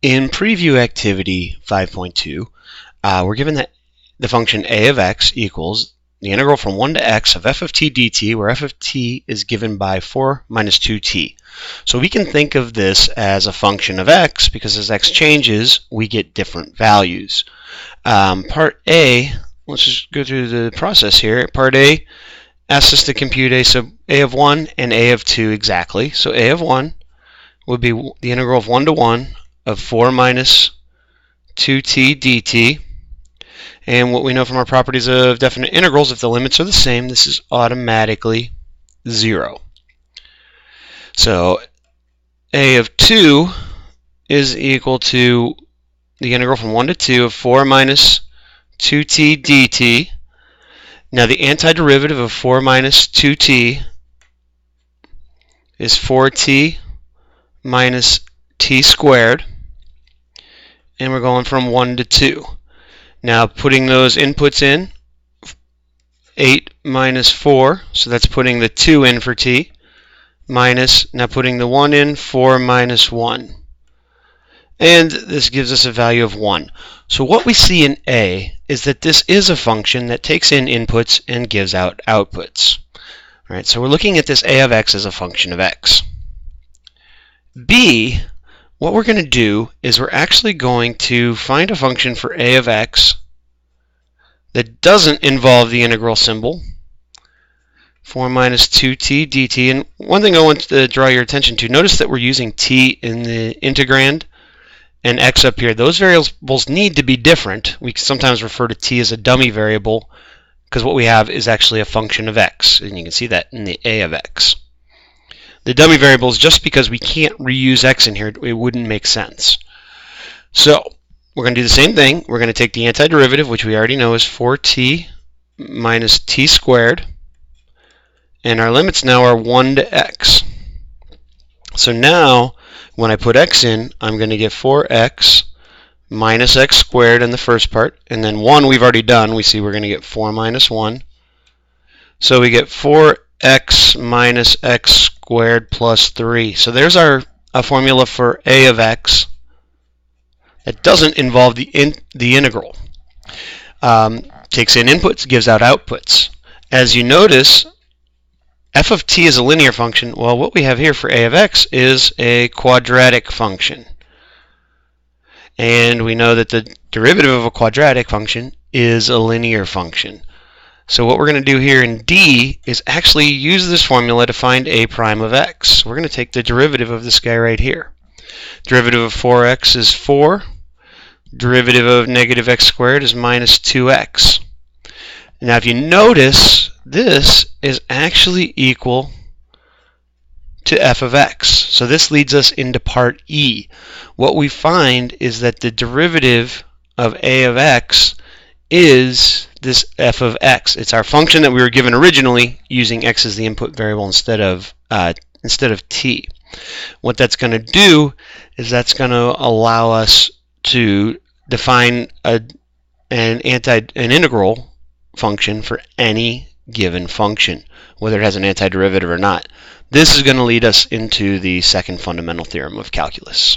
In preview activity 5.2, we're given that the function a of x equals the integral from 1 to x of f of t dt, where f of t is given by 4 minus 2t. So we can think of this as a function of x, because as x changes, we get different values. Part A, let's just go through the process here. Part A asks us to compute a sub a of 1 and a of 2 exactly. So a of 1 would be the integral of 1 to 1 of 4 minus 2t dt. And what we know from our properties of definite integrals, if the limits are the same, this is automatically 0. So a of 2 is equal to the integral from 1 to 2 of 4 minus 2t dt. Now the antiderivative of 4 minus 2t is 4t minus t squared. And we're going from 1 to 2. Now putting those inputs in, 8 minus 4, so that's putting the 2 in for t, minus, now putting the 1 in, 4 minus 1. And this gives us a value of 1. So what we see in A is that this is a function that takes in inputs and gives out outputs. All right, so we're looking at this a of x as a function of x. B, what we're going to do is we're actually going to find a function for a of x that doesn't involve the integral symbol, 4 minus 2t dt. And one thing I want to draw your attention to, notice that we're using t in the integrand and x up here. Those variables need to be different. We sometimes refer to t as a dummy variable because what we have is actually a function of x, and you can see that in the a of x. The dummy variable is just because we can't reuse x in here, it wouldn't make sense. So we're going to do the same thing. We're going to take the antiderivative, which we already know is 4t minus t squared, and our limits now are 1 to x. So now when I put x in, I'm going to get 4x minus x squared in the first part, and then 1 we've already done. We see we're going to get 4 minus 1. So we get 4x minus x squared plus 3. So there's a formula for a of x that doesn't involve the integral. Takes in inputs, gives out outputs. As you notice, f of t is a linear function. Well, what we have here for a of x is a quadratic function. And we know that the derivative of a quadratic function is a linear function. So what we're going to do here in D is actually use this formula to find a prime of x. We're going to take the derivative of this guy right here. Derivative of 4x is 4. Derivative of negative x squared is minus 2x. Now if you notice, this is actually equal to f of x. So this leads us into part E. What we find is that the derivative of a of x is this f of x. It's our function that we were given originally using x as the input variable instead of t. What that's going to do is that's going to allow us to define an integral function for any given function, whether it has an antiderivative or not. This is going to lead us into the second fundamental theorem of calculus.